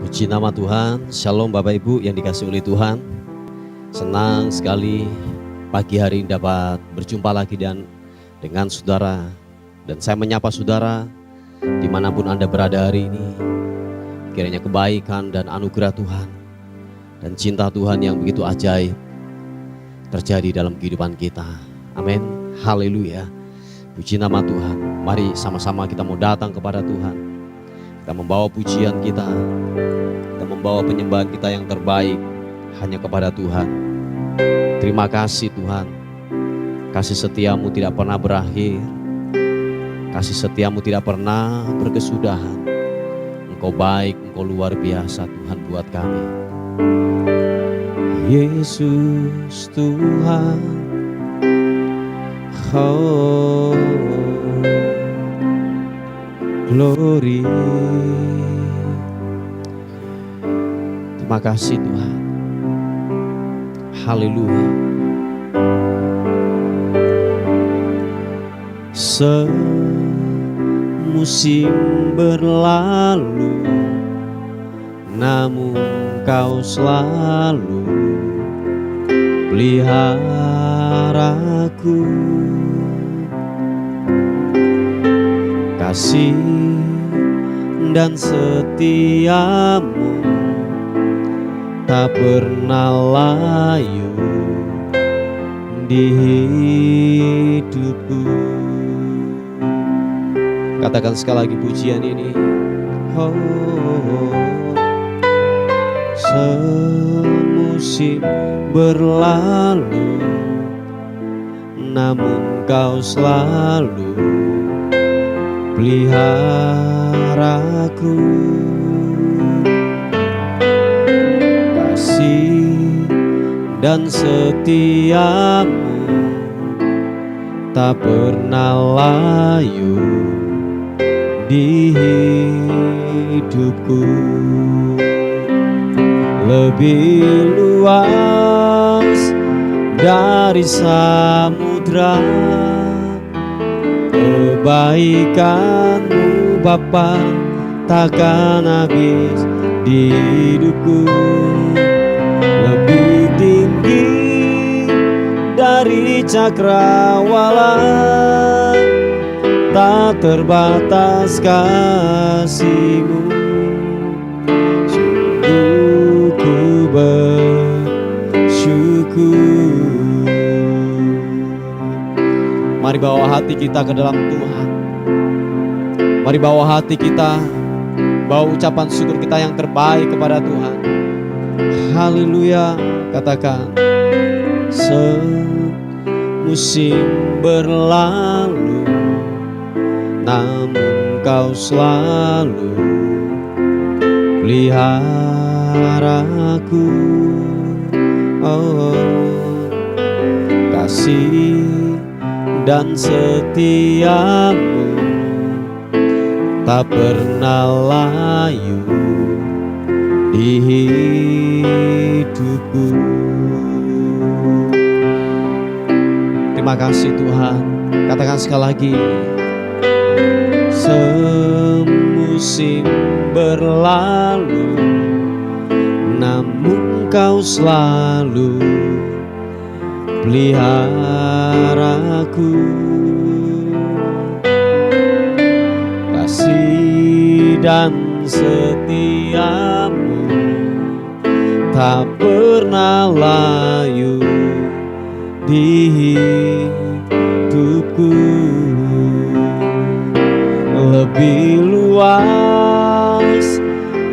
Puji nama Tuhan. Shalom Bapak Ibu yang dikasihi oleh Tuhan. Senang sekali pagi hari ini dapat berjumpa lagi dengan saudara. Dan saya menyapa saudara dimanapun Anda berada hari ini. Kiranya kebaikan dan anugerah Tuhan dan cinta Tuhan yang begitu ajaib terjadi dalam kehidupan kita. Amin. Haleluya. Puji nama Tuhan. Mari sama-sama kita mau datang kepada Tuhan. Kita membawa pujian kita, kita membawa penyembahan kita yang terbaik hanya kepada Tuhan. Terima kasih Tuhan. Kasih setiamu tidak pernah berakhir. Kasih setiamu tidak pernah berkesudahan. Engkau baik, Engkau luar biasa Tuhan buat kami. Yesus Tuhan, oh glory. Terima kasih Tuhan. Haleluya. Semusim berlalu, namun Kau selalu peliharaku. Kasih dan setiamu tak pernah layu di hidupku. Katakan sekali lagi pujian ini. Oh, semusim berlalu, namun Kau selalu peliharaku. Kasih dan setiamu tak pernah layu di hidupku. Lebih luas dari samudra kebaikan-Mu Bapa takkan habis di hidupku. Lebih tinggi dari cakrawala, tak terbatas kasih-Mu. Sungguh ku bersyukur. Mari bawa hati kita ke dalam Tuhan. Mari bawa hati kita, bawa ucapan syukur kita yang terbaik kepada Tuhan. Haleluya. Katakan, semusim berlalu, namun Kau selalu peliharaku. Oh, kasih dan setiamu tak pernah layu di hidupku. Terima kasih Tuhan. Katakan sekali lagi. Semusim berlalu, namun Kau selalu peliharaku. Kasih dan setiamu tak pernah layu di hidupku. Lebih luas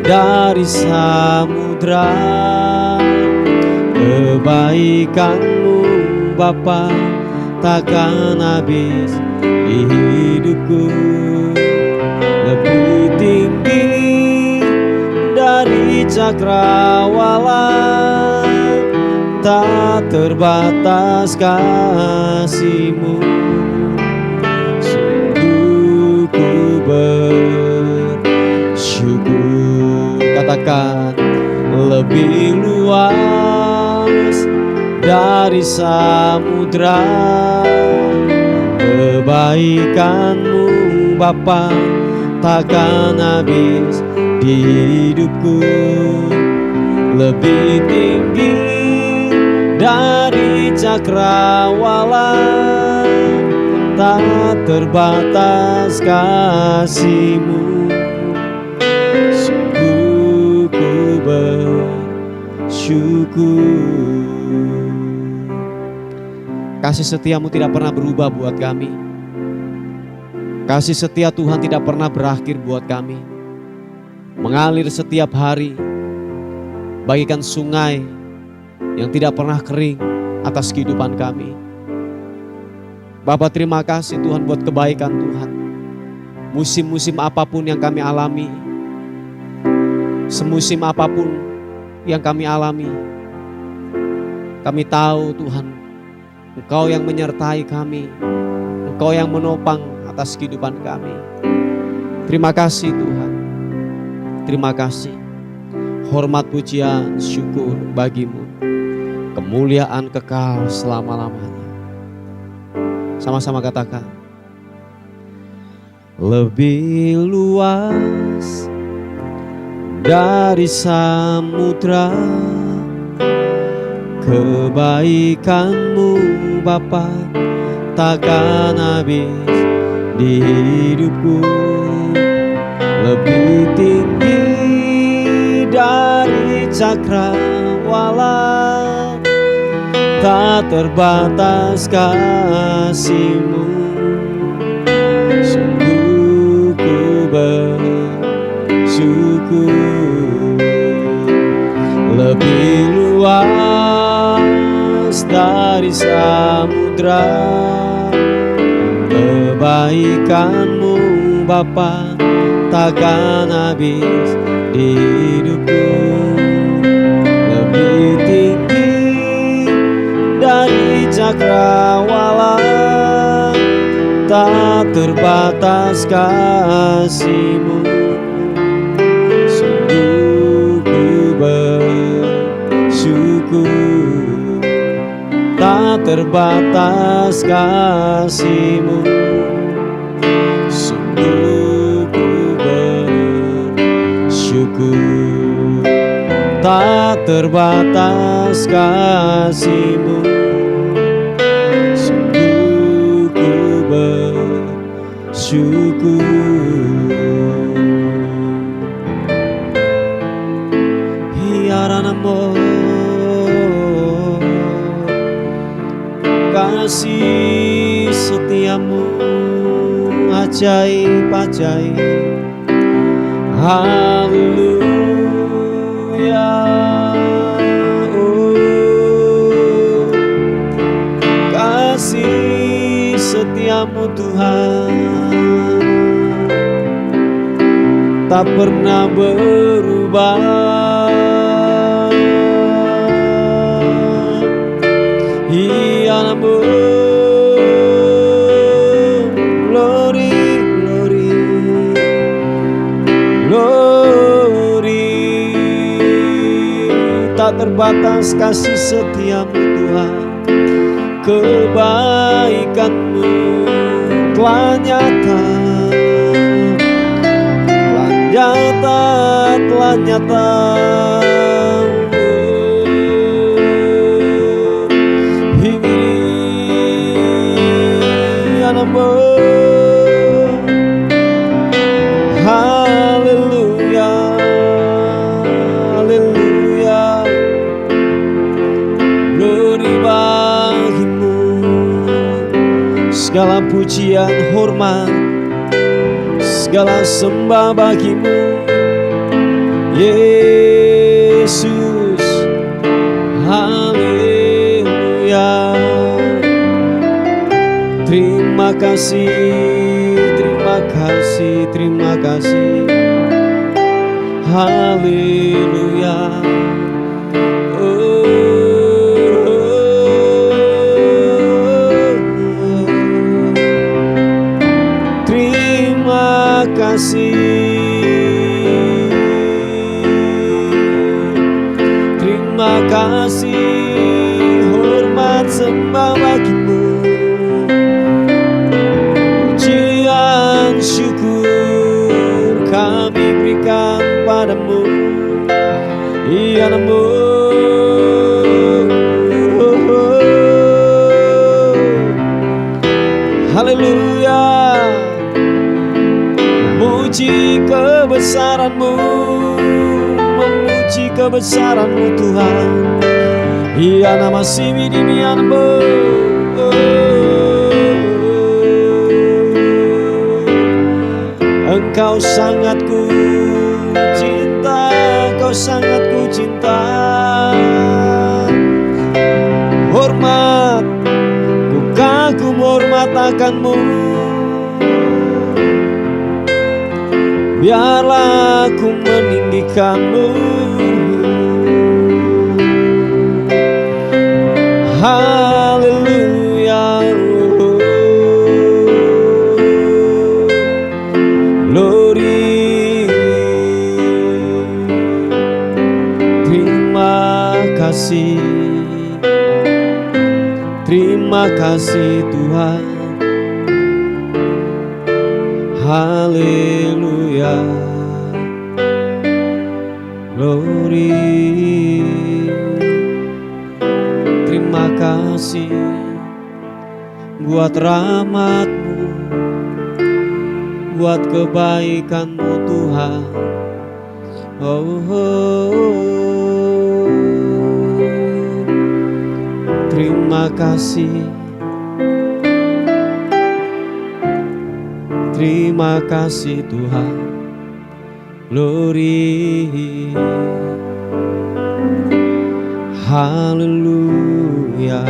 dari samudra kebaikan-Mu Bapa takkan habis di hidupku. Lebih tinggi dari cakrawala, tak terbatas kasih-Mu. Sungguh ku bersyukur. Katakan, lebih luas dari samudra kebaikan-Mu Bapa takkan habis di hidupku, lebih tinggi dari cakrawala, tak terbatas kasih-Mu. Sungguh ku bersyukur. Kasih setia-Mu tidak pernah berubah buat kami. Kasih setia Tuhan tidak pernah berakhir buat kami. Mengalir setiap hari, bagikan sungai yang tidak pernah kering atas kehidupan kami. Bapa, terima kasih Tuhan buat kebaikan Tuhan. Musim-musim apapun yang kami alami, semusim apapun yang kami alami, kami tahu Tuhan, Engkau yang menyertai kami, Engkau yang menopang atas kehidupan kami. Terima kasih Tuhan. Terima kasih. Hormat, pujian, syukur bagi-Mu. Kemuliaan kekal selama-lamanya. Sama-sama katakan. Lebih luas dari samudra kebaikan-Mu Bapa, takkan habis di hidupku. Lebih tinggi dari cakrawala, tak terbatas kasih-Mu. Sungguh ku bersyukur. Lebih luas dari samudra kebaikan-Mu Bapa, takkan habis di hidupku. Lebih tinggi dari cakrawala, tak terbatas kasih-Mu. Sungguh ku bersyukur, tak terbatas kasih-Mu. Sungguh ku bersyukur, tak terbatas kasih-Mu. Sungguh ku bersyukur. Hiaranamo, kasih setia-Mu ajaib-ajaib. Haleluya. Oh, kasih setia-Mu Tuhan tak pernah berubah. Hianamu, glory, glory, glory. Tak terbatas kasih setia-Mu Tuhan. Kebaikan-Mu telah nyata, telah nyata. Haleluya, haleluya. Glory bagi-Mu, segala pujian, hormat, segala sembah bagi-Mu Yesus. Haleluya. Terima kasih, terima kasih, terima kasih. Haleluya. Terima kasih, terima kasih. Hormat sembah bagi-Mu, pujian syukur kami berikan Iya namo. Haleluya. Memuji kebesaran-Mu, memuji kebesaran-Mu Tuhan. Iya nama simidimian-Mu. Engkau sangat ku cinta, Engkau sangat ku cinta. Hormat, ku kagum hormat akan-Mu. Biarlah ku meninggikan-Mu. Haleluya. Glory. Terima kasih Tuhan. Haleluya. Glory. Terima kasih buat rahmat-Mu, buat kebaikan-Mu Tuhan. Terima kasih. Terima kasih Tuhan. Glory. Haleluya.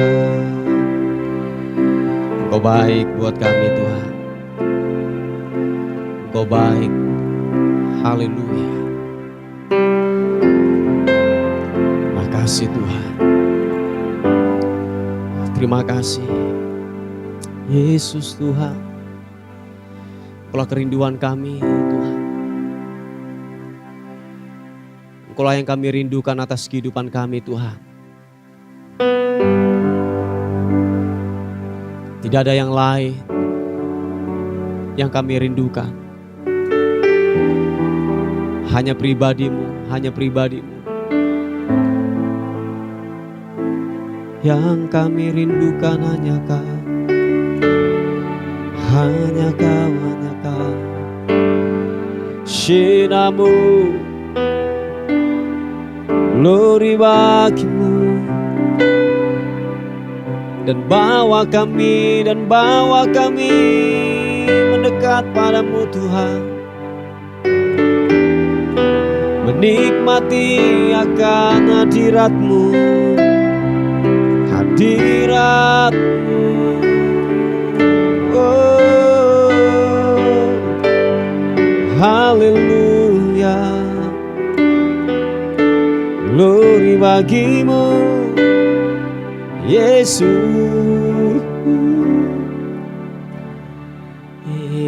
Engkau baik buat kami Tuhan. Engkau baik. Haleluya. Terima kasih Tuhan. Terima kasih Yesus Tuhan. Engkaulah kerinduan kami Tuhan. Engkaulah yang kami rindukan atas kehidupan kami Tuhan. Tidak ada yang lain yang kami rindukan. Hanya pribadi-Mu, hanya pribadi-Mu. Yang kami rindukan hanya Kau. Hanya Kau, hanya Kau. Shinamu, glory bagi-Mu. Dan bawa kami mendekat padamu Tuhan. Menikmati akan hadirat-Mu, hadirat-Mu. Oh, haleluya. Glory bagi-Mu Yesus.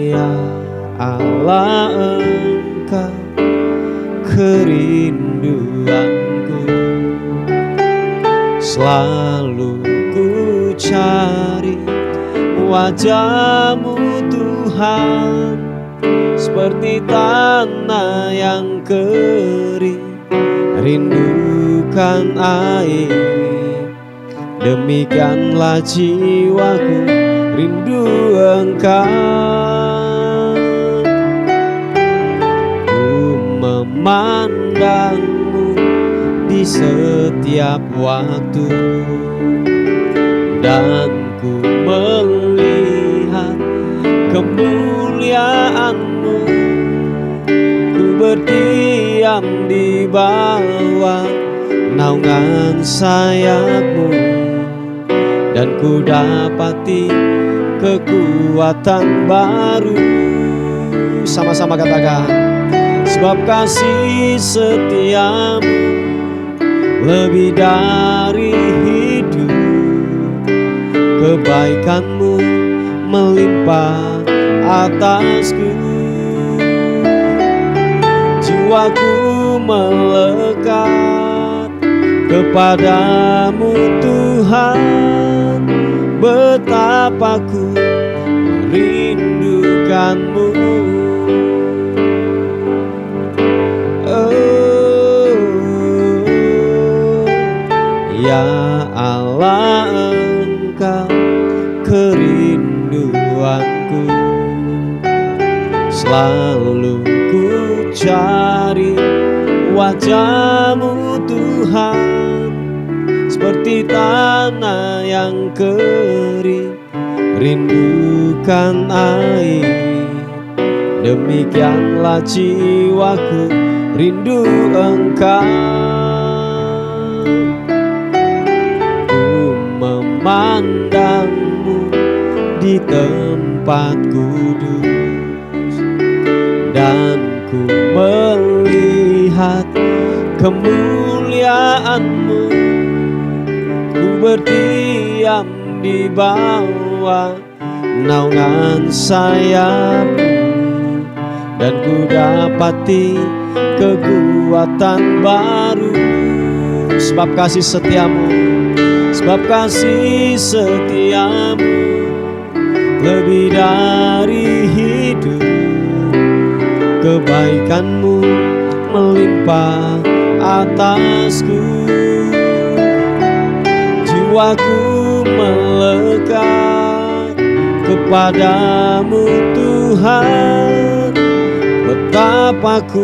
Ya Allah, Engkau kerinduanku. Selalu ku cari wajah-Mu Tuhan. Seperti tanah yang kering rindukan air. Demikianlah jiwaku rindu Engkau. Ku memandang-Mu di setiap waktu, dan ku melihat kemuliaan-Mu. Ku berdiam di bawah naungan sayap-Mu, dan ku dapati kekuatan baru. Sama-sama katakan, sebab kasih setia-Mu lebih dari hidup. Kebaikan-Mu melimpah atasku. Jiwaku melekat kepadamu Tuhan. Betapa ku merindukan-Mu. Oh, Selalu ku cari wajah-Mu Tuhan, seperti tanah yang kering rindukan air. Demikianlah jiwaku rindu Engkau. Ku memandang-Mu di tempat kudus, dan ku melihat kemuliaan-Mu. Ku berdiam di bawah naungan sayap-Mu, dan ku dapati kekuatan baru. Sebab kasih setia-Mu, sebab kasih setia-Mu lebih dari hidup. Kebaikan-Mu melimpah atasku. Jiwaku melekat kepadamu Tuhan, betapa ku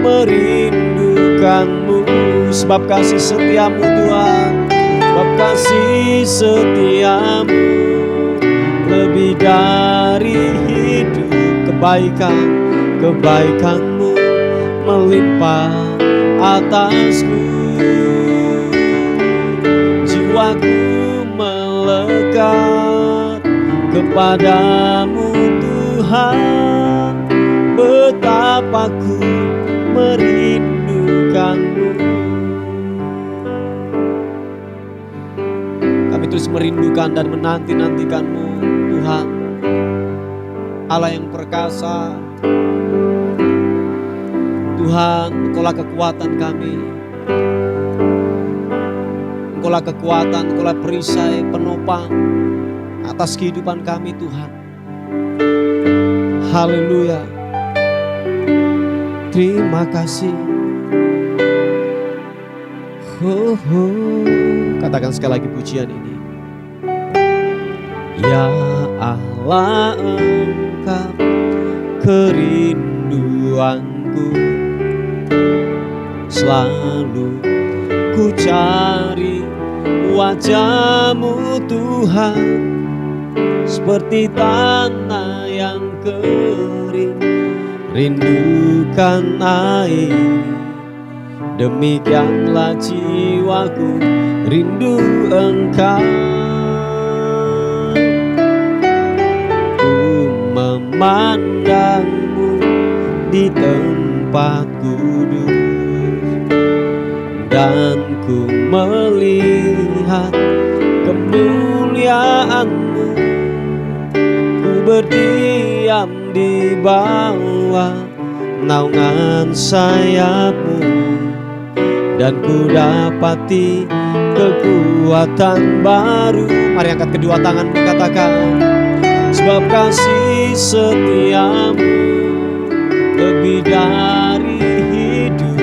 merindukan-Mu. Sebab kasih setia-Mu Tuhan, sebab kasih setia-Mu lebih dari hidup. Kebaikan-Mu melimpah atasku. Jiwaku melekat kepadamu Tuhan, betapa ku merindukan-Mu. Kami terus merindukan dan menanti-nantikan-Mu Tuhan, Allah yang perkasa. Tuhan, Engkaulah kekuatan kami, Engkaulah kekuatan, Engkaulah perisai penopang atas kehidupan kami Tuhan. Haleluya. Terima kasih. Katakan sekali lagi pujian ini. Ya Allah, Engkau kerinduanku, selalu ku cari wajah-Mu Tuhan, seperti tanah yang kering rindukan air. Demikianlah jiwaku rindu Engkau. Memandang-Mu di tempat kudus, dan ku melihat kemuliaan-Mu. Ku berdiam di bawah naungan sayap-Mu, dan ku dapati kekuatan baru. Mari angkat kedua tanganmu, katakan, sebab kasih setia-Mu lebih dari hidup.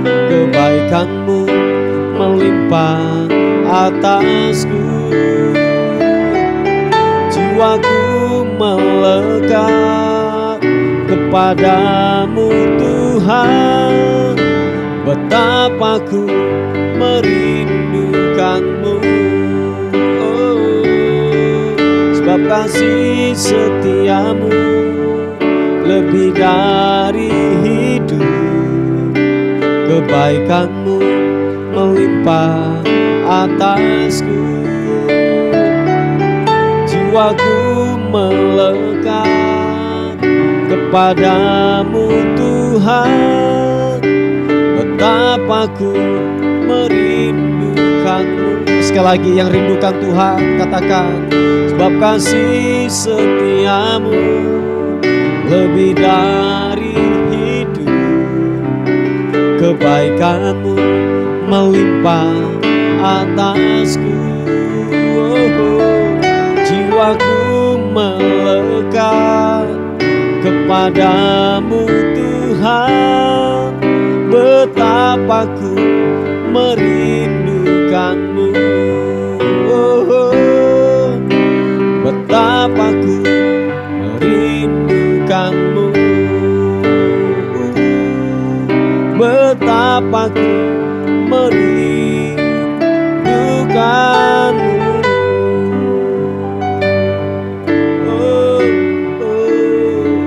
Kebaikan-Mu melimpah atasku. Jiwaku melekat kepadamu Tuhan, betapa ku merindukan-Mu. Sebab kasih setia-Mu lebih dari hidup. Kebaikan-Mu melimpah atasku. Jiwaku melekat kepadamu Tuhan, betapa ku merindukan-Mu. Sekali lagi, yang rindukan Tuhan katakan, sebab kasih setia-Mu lebih dari hidup. Kebaikan-Mu melimpah atasku. Jiwaku melekat kepadamu Tuhan, betapa ku merindukan-Mu. Betapa ku merindukan Betapa ku merindukanmu. Oh, oh,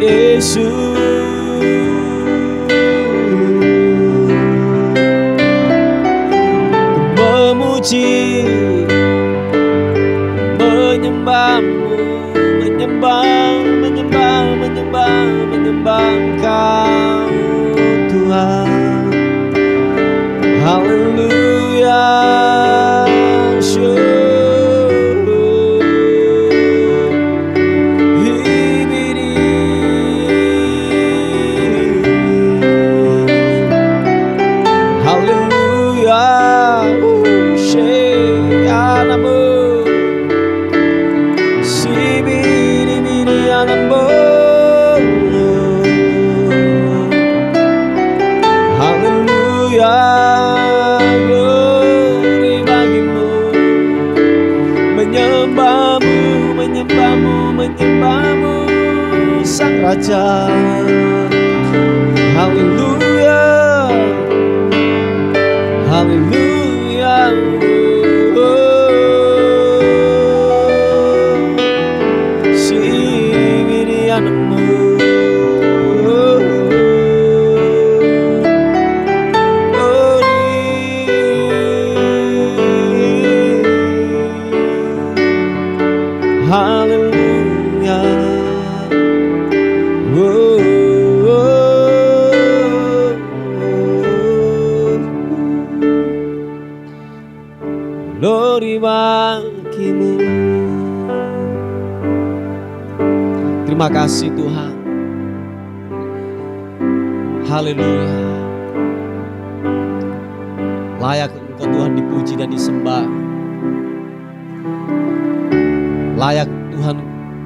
Yesus. Memuji, menyembahmu, menyembah Engkau Tuhan. Haleluya. Menyembahmu Sang Raja. Haleluya, haleluya. Haleluya. Glory bagimu. Terima kasih Tuhan. Haleluya. Layak Engkau Tuhan dipuji dan disembah. Layak Tuhan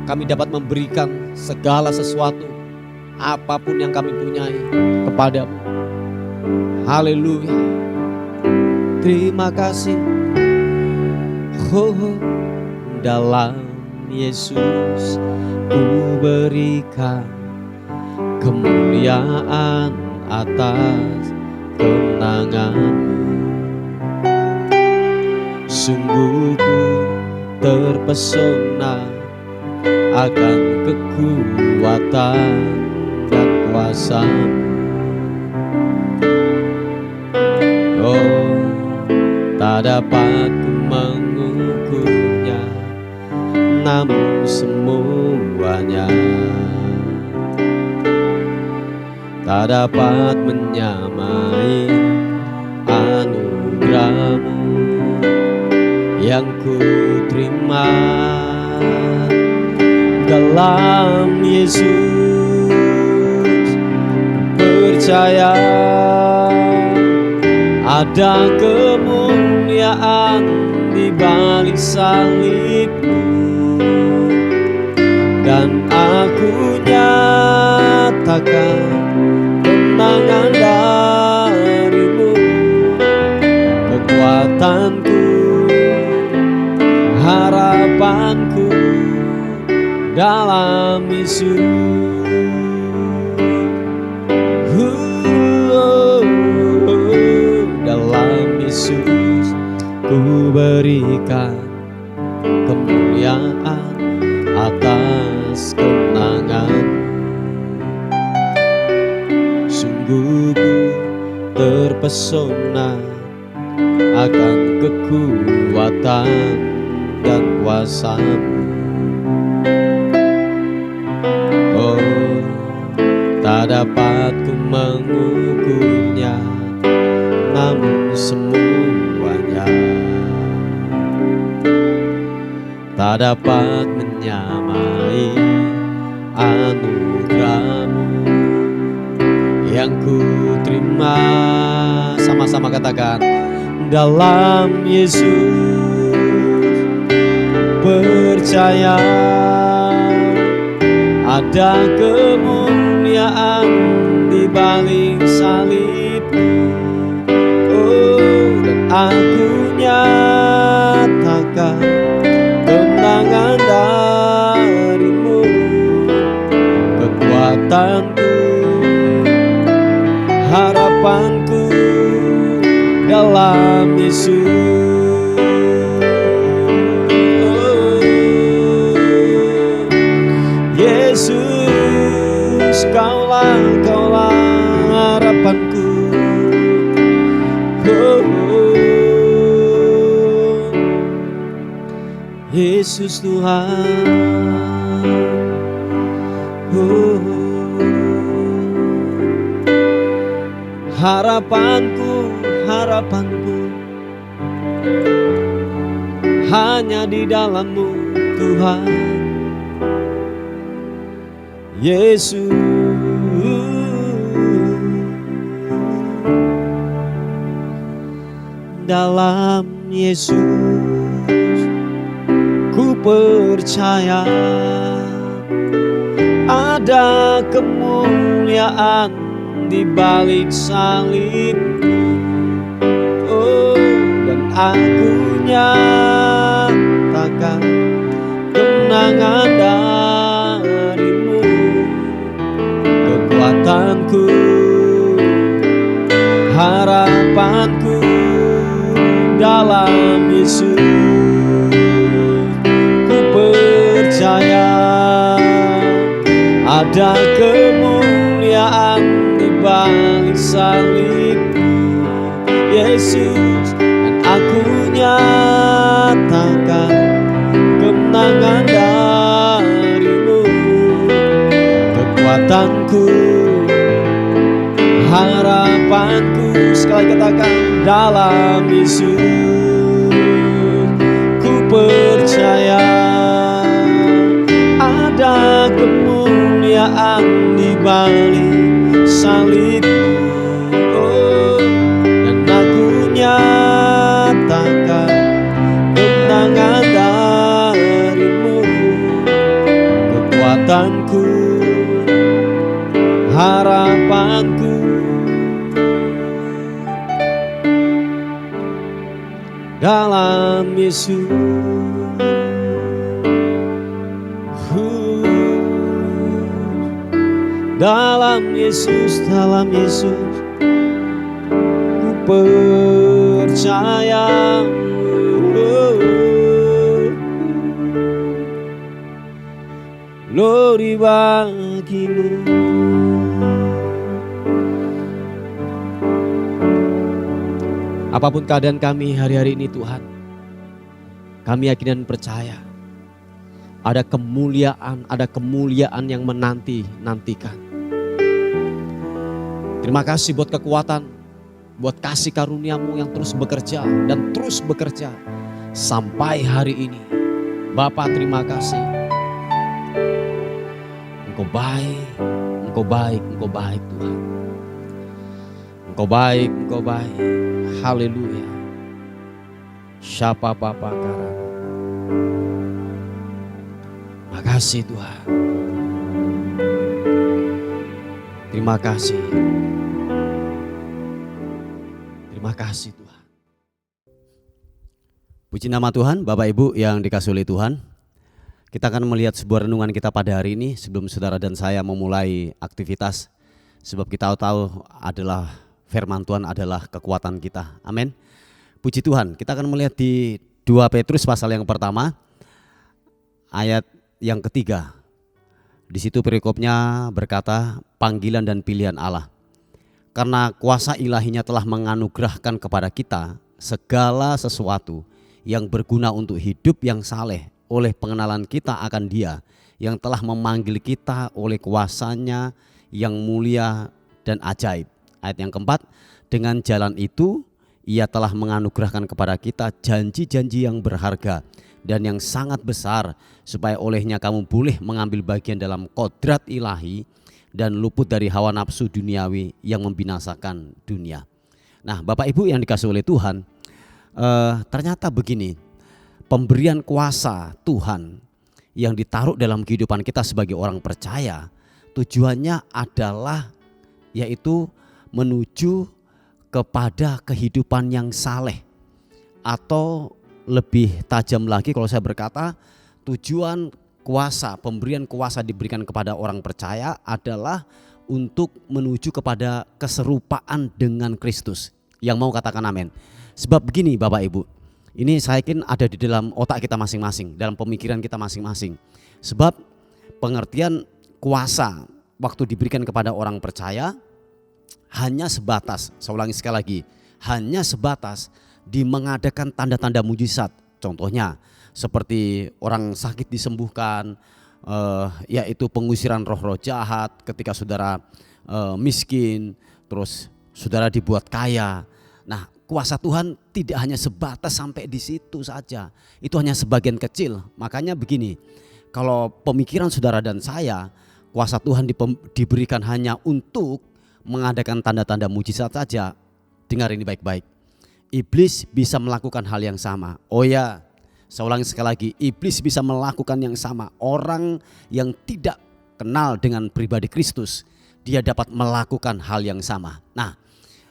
kami dapat memberikan segala sesuatu, apapun yang kami punyai kepadamu. Haleluya. Terima kasih. Oh, dalam Yesus ku berikan kemuliaan atas kemenangan-Mu. Sungguh ku terpesona akan kekuatan dan kuasa-Mu. Oh, tak dapat ku mengukurnya, namun semuanya tak dapat menyamai anugerah-Mu yang ku terima dalam Yesus. Percaya ada kemuliaan di balik salib-Mu, dan aku nyatakan kemenangan dari-Mu. Kekuatanku, harapanku dalam Yesus. Dalam Yesus ku berikan kemuliaan atas kemenangan. Sungguh ku terpesona akan kekuatan dan kuasa-Mu. Oh, tak dapat ku mengukurnya, namun semuanya tak dapat menyamai anugerah-Mu yang ku terima. Sama-sama katakan, dalam Yesus percaya ada kemuliaan di balik salib-Mu. Oh, dan aku nyatakan kemenangan dari-Mu. Kekuatanku, harapanku dalam Yesus. Yesus, kaulah harapanku. Yesus Tuhan. Harapanku hanya di dalam-Mu Tuhan. Yesus, dalam Yesus ku percaya ada kemuliaan di balik salib. Oh, dan aku nyatakan kemenangan dari-Mu. Kekuatanku, harapanku dalam Yesus. Ku percaya ada kemuliaan di balik salib Yesus, dan aku nyatakan kemenangan dari-Mu. Kekuatanku, harapanku, sekali katakan, dalam Yesus. Ku percaya ada kemuliaan di balik salib. Oh, dan aku nyatakan kemenangan dari-Mu. Kekuatanku, harapanku dalam Yesus. Dalam Yesus, ku percaya. Glory bagi-Mu. Apapun keadaan kami hari-hari ini Tuhan, kami yakin dan percaya ada kemuliaan yang menantikan. Terima kasih buat kekuatan, buat kasih karunia-Mu yang terus bekerja dan terus bekerja sampai hari ini. Bapa, terima kasih. Engkau baik Tuhan. Engkau baik. Haleluya. Syapa Papa Karana. Makasih Tuhan. Terima kasih Tuhan. Puji nama Tuhan, Bapak Ibu yang dikasihi oleh Tuhan. Kita akan melihat sebuah renungan kita pada hari ini sebelum saudara dan saya memulai aktivitas. Sebab kita tahu adalah firman Tuhan adalah kekuatan kita. Amin. Puji Tuhan, kita akan melihat di 2 Petrus pasal yang pertama ayat yang ketiga. Di situ perikopnya berkata, panggilan dan pilihan Allah. Karena kuasa ilahinya telah menganugerahkan kepada kita segala sesuatu yang berguna untuk hidup yang saleh oleh pengenalan kita akan Dia yang telah memanggil kita oleh kuasanya yang mulia dan ajaib. Ayat yang keempat, dengan jalan itu Ia telah menganugerahkan kepada kita janji-janji yang berharga dan yang sangat besar, supaya olehnya kamu boleh mengambil bagian dalam kodrat ilahi dan luput dari hawa nafsu duniawi yang membinasakan dunia. Nah, Bapak Ibu yang dikasihi oleh Tuhan, ternyata begini, pemberian kuasa Tuhan yang ditaruh dalam kehidupan kita sebagai orang percaya, tujuannya adalah yaitu menuju kepada kehidupan yang saleh, atau lebih tajam lagi kalau saya berkata, tujuan kuasa, pemberian kuasa diberikan kepada orang percaya adalah untuk menuju kepada keserupaan dengan Kristus. Yang mau katakan amin. Sebab begini Bapak Ibu, ini saya yakin ada di dalam otak kita masing-masing, dalam pemikiran kita masing-masing. Sebab pengertian kuasa waktu diberikan kepada orang percaya hanya sebatas, saya ulangi sekali lagi, hanya sebatas di mengadakan tanda-tanda mujizat. Contohnya seperti orang sakit disembuhkan, yaitu pengusiran roh-roh jahat ketika saudara miskin, terus saudara dibuat kaya. Nah, kuasa Tuhan tidak hanya sebatas sampai di situ saja. Itu hanya sebagian kecil. Makanya begini, kalau pemikiran saudara dan saya, kuasa Tuhan diberikan hanya untuk mengadakan tanda-tanda mujizat saja. Dengar ini baik-baik. Iblis bisa melakukan hal yang sama. Oh ya, saya ulangi sekali lagi, iblis bisa melakukan yang sama. Orang yang tidak kenal dengan pribadi Kristus, dia dapat melakukan hal yang sama. Nah,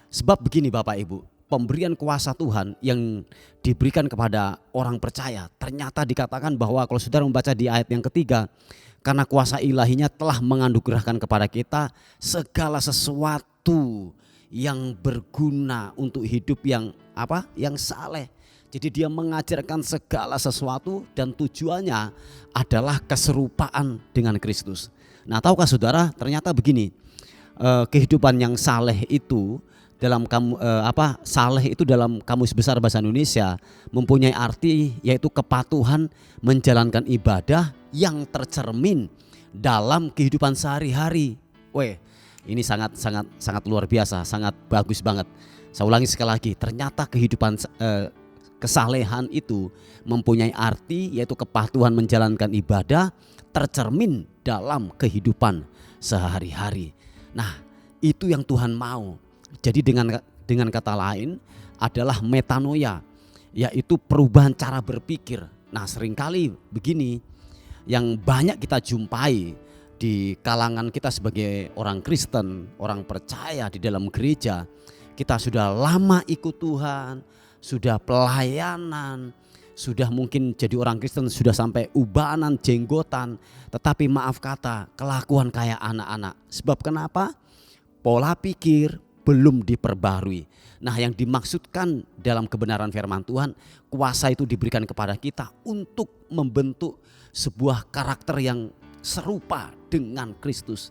sebab begini Bapak Ibu, pemberian kuasa Tuhan yang diberikan kepada orang percaya, ternyata dikatakan bahwa kalau saudara membaca di ayat yang ketiga, karena kuasa ilahinya telah menganugerahkan kepada kita segala sesuatu yang berguna untuk hidup yang yang saleh. Jadi dia mengajarkan segala sesuatu dan tujuannya adalah keserupaan dengan Kristus. Nah, tahukah saudara, ternyata begini, kehidupan yang saleh itu dalam saleh itu dalam Kamus Besar Bahasa Indonesia mempunyai arti yaitu kepatuhan menjalankan ibadah yang tercermin dalam kehidupan sehari-hari. Ini sangat luar biasa, sangat bagus banget. Saya ulangi sekali lagi, ternyata kehidupan kesalehan itu mempunyai arti yaitu kepatuhan menjalankan ibadah tercermin dalam kehidupan sehari-hari. Nah, itu yang Tuhan mau. Jadi dengan kata lain adalah metanoia, yaitu perubahan cara berpikir. Nah, seringkali begini yang banyak kita jumpai di kalangan kita sebagai orang Kristen, orang percaya di dalam gereja. Kita sudah lama ikut Tuhan, sudah pelayanan, sudah mungkin jadi orang Kristen, sudah sampai ubanan, jenggotan, tetapi maaf kata kelakuan kayak anak-anak. Sebab kenapa? Pola pikir belum diperbarui. Nah, yang dimaksudkan dalam kebenaran firman Tuhan, kuasa itu diberikan kepada kita untuk membentuk sebuah karakter yang serupa dengan Kristus.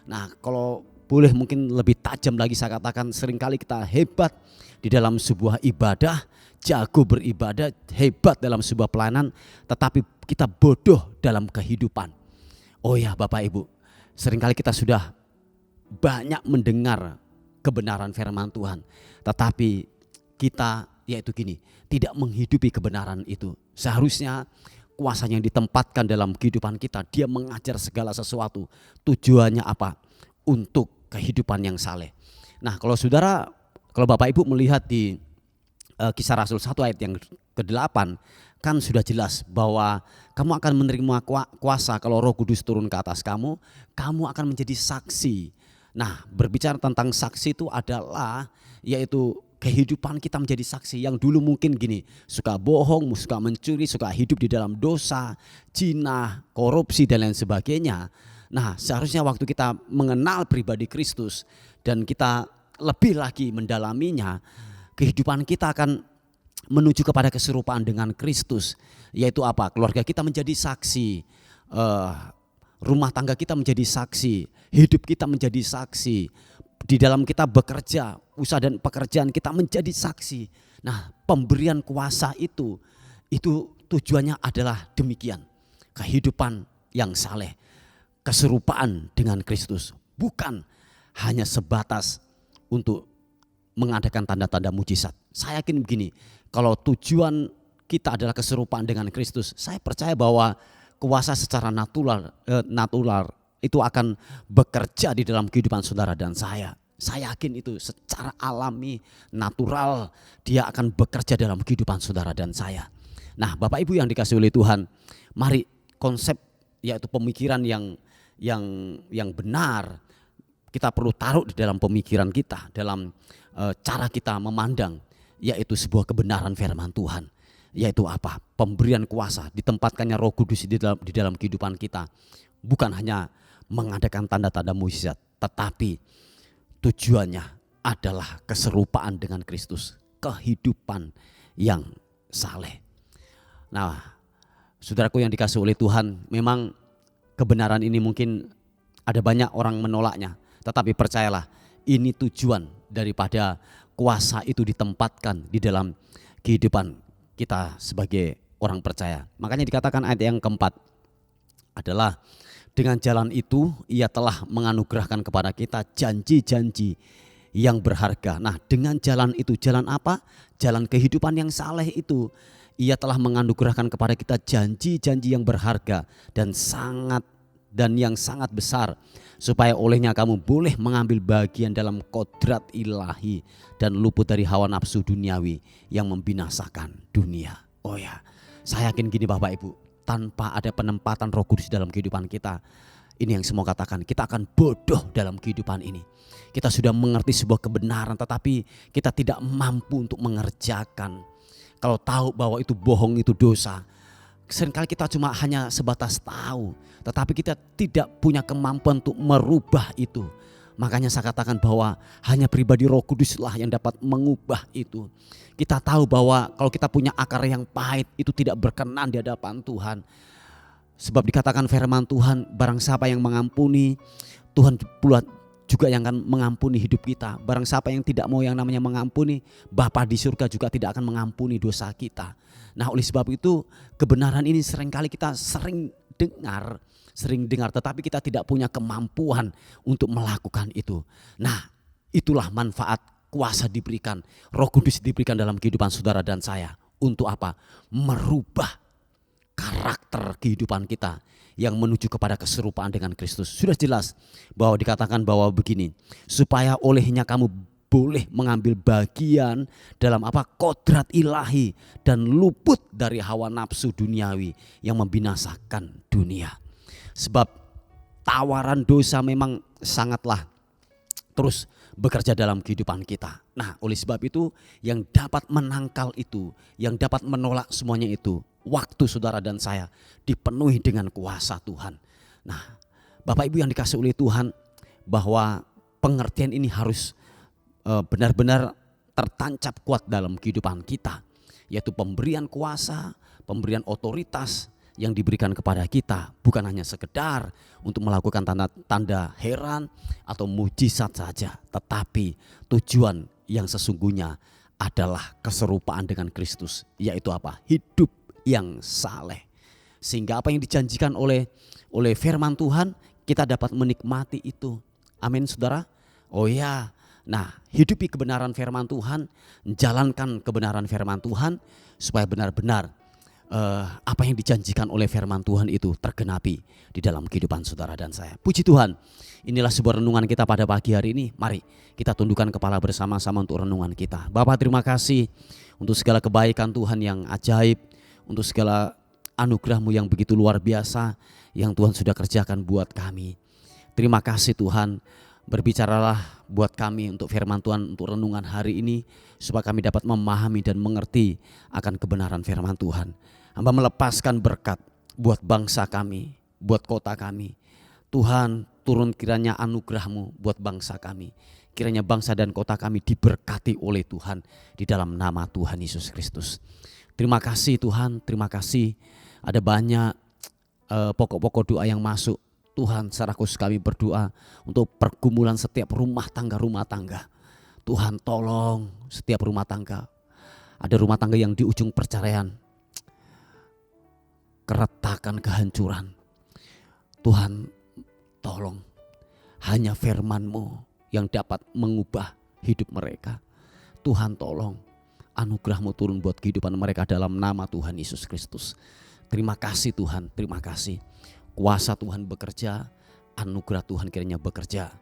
Nah, kalau boleh mungkin lebih tajam lagi saya katakan, seringkali kita hebat di dalam sebuah ibadah, jago beribadah, hebat dalam sebuah pelayanan, tetapi kita bodoh dalam kehidupan. Oh ya Bapak Ibu, seringkali kita sudah banyak mendengar kebenaran firman Tuhan, tetapi kita yaitu gini, tidak menghidupi kebenaran itu. Seharusnya kuasa yang ditempatkan dalam kehidupan kita, dia mengajar segala sesuatu. Tujuannya apa? Untuk kehidupan yang saleh. Nah, kalau Bapak Ibu melihat di Kisah Rasul 1 ayat yang ke-8, kan sudah jelas bahwa kamu akan menerima kuasa kalau Roh Kudus turun ke atas kamu akan menjadi saksi. Nah, berbicara tentang saksi itu adalah yaitu kehidupan kita menjadi saksi. Yang dulu mungkin gini, suka bohong, suka mencuri, suka hidup di dalam dosa, zina, korupsi dan lain sebagainya. Nah, seharusnya waktu kita mengenal pribadi Kristus dan kita lebih lagi mendalaminya, kehidupan kita akan menuju kepada keserupaan dengan Kristus. Yaitu apa? Keluarga kita menjadi saksi, rumah tangga kita menjadi saksi, hidup kita menjadi saksi, di dalam kita bekerja, usaha dan pekerjaan kita menjadi saksi. Nah, pemberian kuasa itu tujuannya adalah demikian, kehidupan yang saleh, keserupaan dengan Kristus, bukan hanya sebatas untuk mengadakan tanda-tanda mujizat. Saya yakin begini, kalau tujuan kita adalah keserupaan dengan Kristus, saya percaya bahwa kuasa secara natural itu akan bekerja di dalam kehidupan saudara dan saya. Saya yakin itu secara alami, natural, dia akan bekerja dalam kehidupan saudara dan saya. Nah, Bapak Ibu yang dikasihi oleh Tuhan, mari konsep yaitu pemikiran yang benar kita perlu taruh di dalam pemikiran kita, dalam cara kita memandang, yaitu sebuah kebenaran firman Tuhan. Yaitu apa? Pemberian kuasa, ditempatkannya Roh Kudus di dalam kehidupan kita, bukan hanya mengadakan tanda-tanda mujizat, tetapi tujuannya adalah keserupaan dengan Kristus, kehidupan yang saleh. Nah, saudaraku yang dikasihi oleh Tuhan, memang kebenaran ini mungkin ada banyak orang menolaknya, tetapi percayalah, ini tujuan daripada kuasa itu ditempatkan di dalam kehidupan kita sebagai orang percaya. Makanya dikatakan ayat yang keempat adalah dengan jalan itu ia telah menganugerahkan kepada kita janji-janji yang berharga. Nah, dengan jalan itu, jalan apa? Jalan kehidupan yang saleh itu, ia telah menganugerahkan kepada kita janji-janji yang berharga dan yang sangat besar, supaya olehnya kamu boleh mengambil bagian dalam kodrat ilahi dan luput dari hawa nafsu duniawi yang membinasakan dunia. Oh ya, saya yakin gini Bapak Ibu, tanpa ada penempatan Roh Kudus dalam kehidupan kita, ini yang semua katakan, kita akan bodoh dalam kehidupan ini. Kita sudah mengerti sebuah kebenaran, tetapi kita tidak mampu untuk mengerjakan. Kalau tahu bahwa itu bohong, itu dosa, seringkali kita cuma hanya sebatas tahu, tetapi kita tidak punya kemampuan untuk merubah itu. Makanya saya katakan bahwa hanya pribadi Roh Kuduslah yang dapat mengubah itu. Kita tahu bahwa kalau kita punya akar yang pahit, itu tidak berkenan di hadapan Tuhan. Sebab dikatakan firman Tuhan, barang siapa yang mengampuni, Tuhan pula juga yang akan mengampuni hidup kita. Barang siapa yang tidak mau yang namanya mengampuni, Bapa di surga juga tidak akan mengampuni dosa kita. Nah, oleh sebab itu kebenaran ini seringkali kita sering dengar, tetapi kita tidak punya kemampuan untuk melakukan itu. Nah, itulah manfaat kuasa diberikan, Roh Kudus diberikan dalam kehidupan saudara dan saya. Untuk apa? Merubah karakter kehidupan kita yang menuju kepada keserupaan dengan Kristus. Sudah jelas bahwa dikatakan bahwa begini, supaya olehnya kamu boleh mengambil bagian dalam apa? Kodrat ilahi dan luput dari hawa nafsu duniawi yang membinasakan dunia. Sebab tawaran dosa memang sangatlah terus bekerja dalam kehidupan kita. Nah, oleh sebab itu yang dapat menangkal itu, yang dapat menolak semuanya itu, waktu saudara dan saya dipenuhi dengan kuasa Tuhan. Nah, Bapak Ibu yang dikasihi oleh Tuhan, bahwa pengertian ini harus benar-benar tertancap kuat dalam kehidupan kita, yaitu pemberian kuasa, pemberian otoritas yang diberikan kepada kita bukan hanya sekedar untuk melakukan tanda-tanda heran atau mujizat saja, tetapi tujuan yang sesungguhnya adalah keserupaan dengan Kristus, yaitu apa? Hidup yang saleh. Sehingga apa yang dijanjikan oleh firman Tuhan, kita dapat menikmati itu. Amin saudara. Oh ya, nah hidupi kebenaran firman Tuhan, jalankan kebenaran firman Tuhan, supaya benar-benar apa yang dijanjikan oleh firman Tuhan itu tergenapi di dalam kehidupan saudara dan saya. Puji Tuhan, inilah sebuah renungan kita pada pagi hari ini. Mari kita tundukkan kepala bersama-sama untuk renungan kita. Bapa, terima kasih untuk segala kebaikan Tuhan yang ajaib, untuk segala anugerah-Mu yang begitu luar biasa yang Tuhan sudah kerjakan buat kami. Terima kasih Tuhan, berbicaralah buat kami untuk firman Tuhan, untuk renungan hari ini, supaya kami dapat memahami dan mengerti akan kebenaran firman Tuhan. Hamba melepaskan berkat buat bangsa kami, buat kota kami. Tuhan, turun kiranya anugerah-Mu buat bangsa kami. Kiranya bangsa dan kota kami diberkati oleh Tuhan di dalam nama Tuhan Yesus Kristus. Terima kasih Tuhan, terima kasih. Ada banyak pokok-pokok doa yang masuk. Tuhan, secara khusus kami berdoa untuk pergumulan setiap rumah tangga. Tuhan, tolong setiap rumah tangga. Ada rumah tangga yang di ujung perceraian, keretakan, kehancuran. Tuhan, tolong, hanya firman-Mu yang dapat mengubah hidup mereka. Tuhan, tolong, anugerah-Mu turun buat kehidupan mereka dalam nama Tuhan Yesus Kristus. Terima kasih Tuhan, terima kasih. Kuasa Tuhan bekerja, anugerah Tuhan kiranya bekerja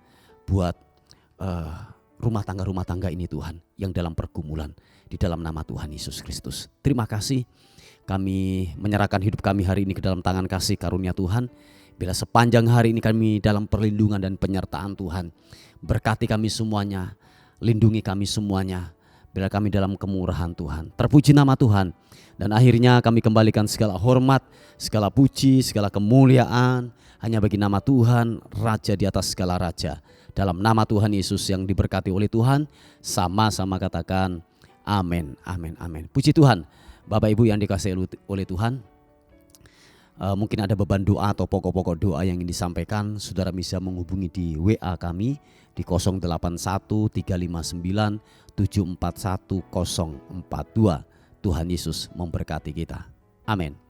buat rumah tangga ini Tuhan, yang dalam pergumulan, di dalam nama Tuhan Yesus Kristus. Terima kasih, kami menyerahkan hidup kami hari ini ke dalam tangan kasih karunia Tuhan. Bila sepanjang hari ini kami dalam perlindungan dan penyertaan Tuhan, berkati kami semuanya, lindungi kami semuanya, bila kami dalam kemurahan Tuhan. Terpuji nama Tuhan. Dan akhirnya kami kembalikan segala hormat, segala puji, segala kemuliaan hanya bagi nama Tuhan, Raja di atas segala raja, Dalam nama Tuhan Yesus yang diberkati oleh Tuhan, sama-sama katakan amin, amin, amin. Puji Tuhan. Bapak Ibu yang dikasihi oleh Tuhan, mungkin ada beban doa atau pokok-pokok doa yang ingin disampaikan, saudara bisa menghubungi di WA kami di 081 359 741 042. Tuhan Yesus memberkati kita. Amin.